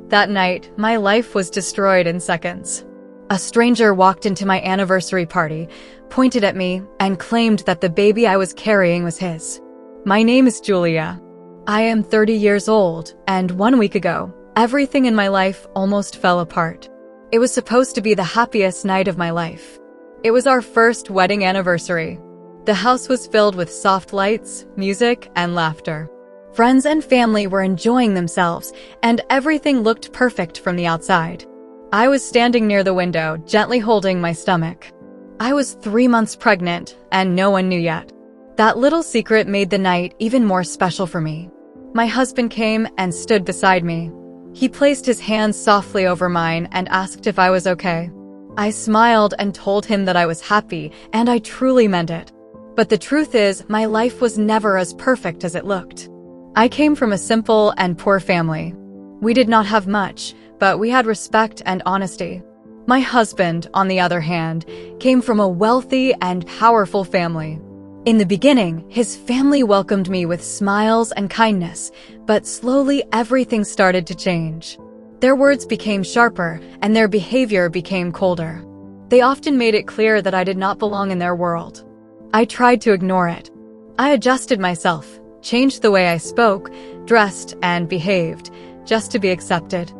That night, my life was destroyed in seconds. A stranger walked into my anniversary party, pointed at me, and claimed that the baby I was carrying was his. My name is Julia. I am 30 years old, and 1 week ago, everything in my life almost fell apart. It was supposed to be the happiest night of my life. It was our first wedding anniversary. The house was filled with soft lights, music, and laughter. Friends and family were enjoying themselves, and everything looked perfect from the outside. I was standing near the window, gently holding my stomach. I was 3 months pregnant, and no one knew yet. That little secret made the night even more special for me. My husband came and stood beside me. He placed his hands softly over mine and asked if I was okay. I smiled and told him that I was happy, and I truly meant it. But the truth is, my life was never as perfect as it looked. I came from a simple and poor family. We did not have much, but we had respect and honesty. My husband, on the other hand, came from a wealthy and powerful family. In the beginning, his family welcomed me with smiles and kindness, but slowly everything started to change. Their words became sharper, and their behavior became colder. They often made it clear that I did not belong in their world. I tried to ignore it. I adjusted myself, changed the way I spoke, dressed, and behaved, just to be accepted.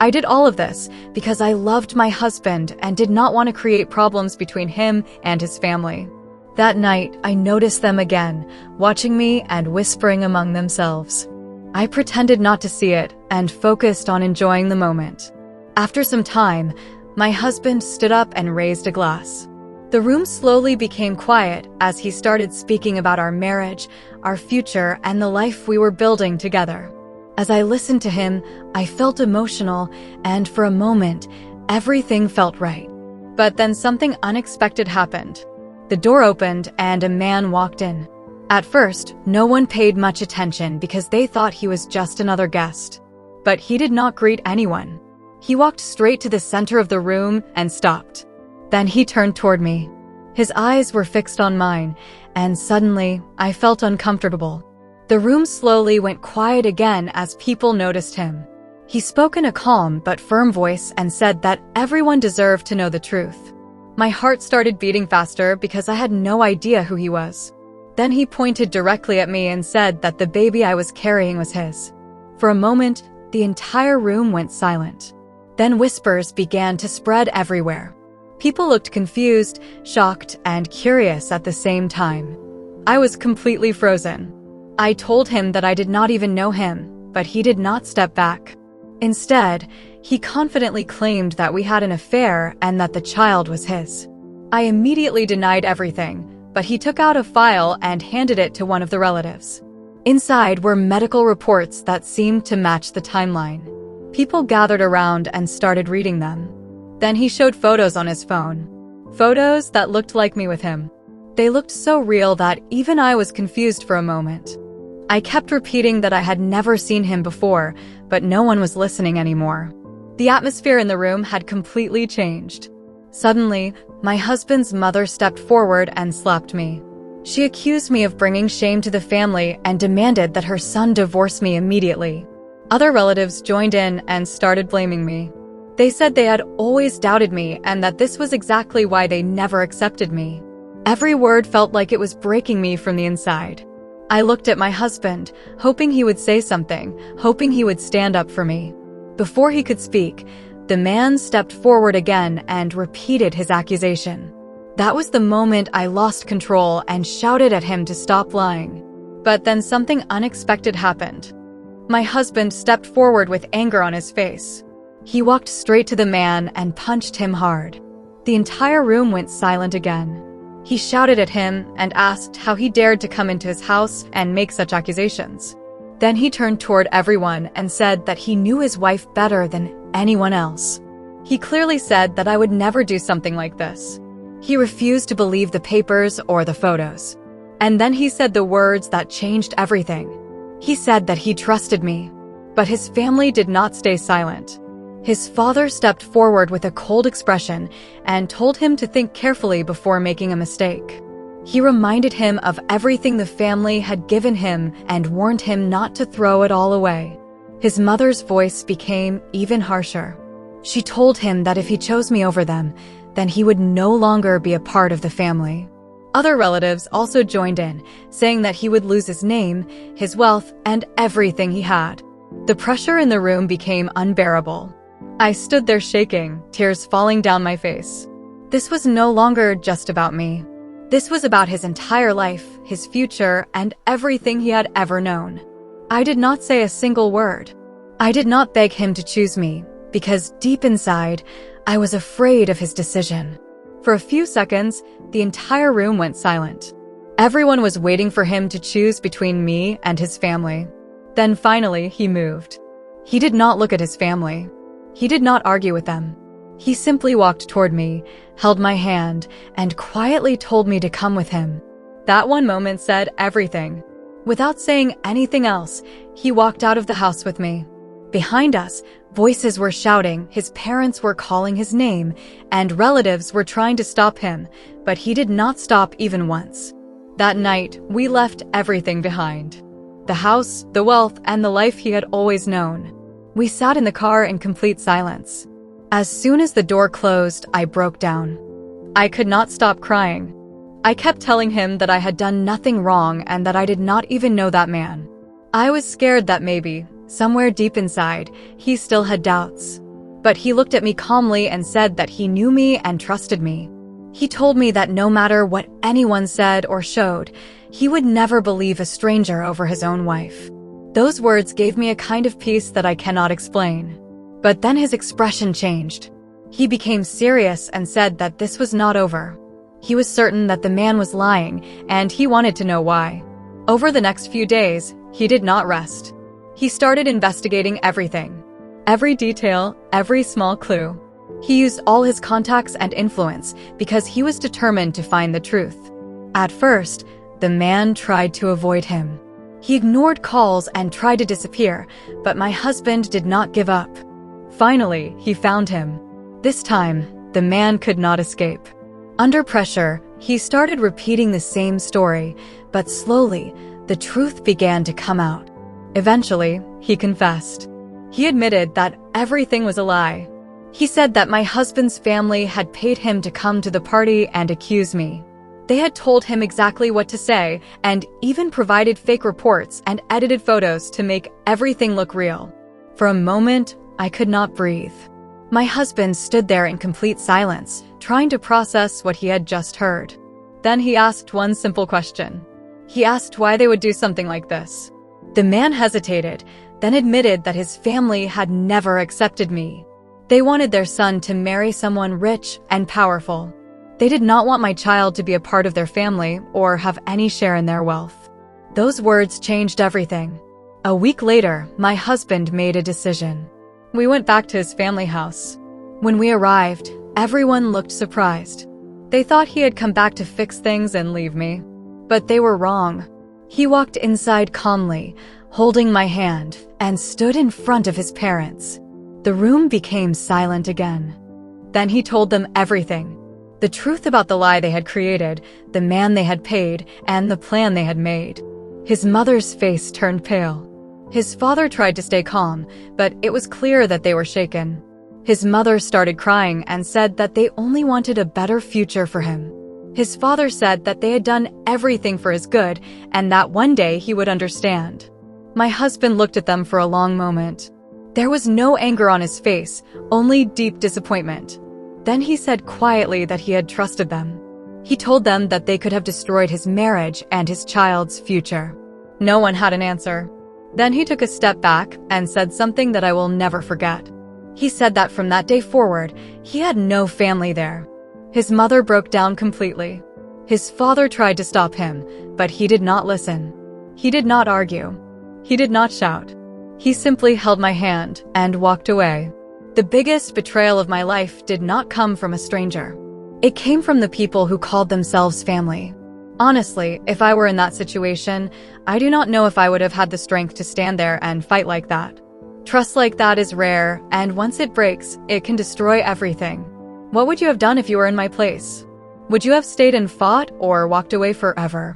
I did all of this because I loved my husband and did not want to create problems between him and his family. That night, I noticed them again, watching me and whispering among themselves. I pretended not to see it and focused on enjoying the moment. After some time, my husband stood up and raised a glass. The room slowly became quiet as he started speaking about our marriage, our future, and the life we were building together. As I listened to him, I felt emotional, and for a moment, everything felt right. But then something unexpected happened. The door opened and a man walked in. At first, no one paid much attention because they thought he was just another guest. But he did not greet anyone. He walked straight to the center of the room and stopped. Then he turned toward me. His eyes were fixed on mine, and suddenly, I felt uncomfortable. The room slowly went quiet again as people noticed him. He spoke in a calm but firm voice and said that everyone deserved to know the truth. My heart started beating faster because I had no idea who he was. Then he pointed directly at me and said that the baby I was carrying was his. For a moment, the entire room went silent. Then whispers began to spread everywhere. People looked confused, shocked, and curious at the same time. I was completely frozen. I told him that I did not even know him, but he did not step back. Instead, he confidently claimed that we had an affair and that the child was his. I immediately denied everything, but he took out a file and handed it to one of the relatives. Inside were medical reports that seemed to match the timeline. People gathered around and started reading them. Then he showed photos on his phone. Photos that looked like me with him. They looked so real that even I was confused for a moment. I kept repeating that I had never seen him before, but no one was listening anymore. The atmosphere in the room had completely changed. Suddenly, my husband's mother stepped forward and slapped me. She accused me of bringing shame to the family and demanded that her son divorce me immediately. Other relatives joined in and started blaming me. They said they had always doubted me and that this was exactly why they never accepted me. Every word felt like it was breaking me from the inside. I looked at my husband, hoping he would say something, hoping he would stand up for me. Before he could speak, the man stepped forward again and repeated his accusation. That was the moment I lost control and shouted at him to stop lying. But then something unexpected happened. My husband stepped forward with anger on his face. He walked straight to the man and punched him hard. The entire room went silent again. He shouted at him and asked how he dared to come into his house and make such accusations. Then he turned toward everyone and said that he knew his wife better than anyone else. He clearly said that I would never do something like this. He refused to believe the papers or the photos. And then he said the words that changed everything. He said that he trusted me. But his family did not stay silent. His father stepped forward with a cold expression and told him to think carefully before making a mistake. He reminded him of everything the family had given him and warned him not to throw it all away. His mother's voice became even harsher. She told him that if he chose me over them, then he would no longer be a part of the family. Other relatives also joined in, saying that he would lose his name, his wealth, and everything he had. The pressure in the room became unbearable. I stood there shaking, tears falling down my face. This was no longer just about me. This was about his entire life, his future, and everything he had ever known. I did not say a single word. I did not beg him to choose me, because deep inside, I was afraid of his decision. For a few seconds, the entire room went silent. Everyone was waiting for him to choose between me and his family. Then finally, he moved. He did not look at his family. He did not argue with them. He simply walked toward me, held my hand, and quietly told me to come with him. That one moment said everything. Without saying anything else, he walked out of the house with me. Behind us, voices were shouting, his parents were calling his name, and relatives were trying to stop him, but he did not stop even once. That night, we left everything behind. The house, the wealth, and the life he had always known. We sat in the car in complete silence. As soon as the door closed, I broke down. I could not stop crying. I kept telling him that I had done nothing wrong and that I did not even know that man. I was scared that maybe, somewhere deep inside, he still had doubts. But he looked at me calmly and said that he knew me and trusted me. He told me that no matter what anyone said or showed, he would never believe a stranger over his own wife. Those words gave me a kind of peace that I cannot explain. But then his expression changed. He became serious and said that this was not over. He was certain that the man was lying, and he wanted to know why. Over the next few days, he did not rest. He started investigating everything. Every detail, every small clue. He used all his contacts and influence because he was determined to find the truth. At first, the man tried to avoid him. He ignored calls and tried to disappear, but my husband did not give up. Finally, he found him. This time, the man could not escape. Under pressure, he started repeating the same story, but slowly, the truth began to come out. Eventually, he confessed. He admitted that everything was a lie. He said that my husband's family had paid him to come to the party and accuse me. They had told him exactly what to say and even provided fake reports and edited photos to make everything look real. For a moment, I could not breathe. My husband stood there in complete silence, trying to process what he had just heard. Then he asked one simple question. He asked why they would do something like this. The man hesitated, then admitted that his family had never accepted me. They wanted their son to marry someone rich and powerful. They did not want my child to be a part of their family or have any share in their wealth. Those words changed everything. A week later, my husband made a decision. We went back to his family house. When we arrived, everyone looked surprised. They thought he had come back to fix things and leave me. But they were wrong. He walked inside calmly, holding my hand, and stood in front of his parents. The room became silent again. Then he told them everything. The truth about the lie they had created, the man they had paid, and the plan they had made. His mother's face turned pale. His father tried to stay calm, but it was clear that they were shaken. His mother started crying and said that they only wanted a better future for him. His father said that they had done everything for his good and that one day he would understand. My husband looked at them for a long moment. There was no anger on his face, only deep disappointment. Then he said quietly that he had trusted them. He told them that they could have destroyed his marriage and his child's future. No one had an answer. Then he took a step back and said something that I will never forget. He said that from that day forward, he had no family there. His mother broke down completely. His father tried to stop him, but he did not listen. He did not argue. He did not shout. He simply held my hand and walked away. The biggest betrayal of my life did not come from a stranger. It came from the people who called themselves family. Honestly, if I were in that situation, I do not know if I would have had the strength to stand there and fight like that. Trust like that is rare, and once it breaks, it can destroy everything. What would you have done if you were in my place? Would you have stayed and fought or walked away forever?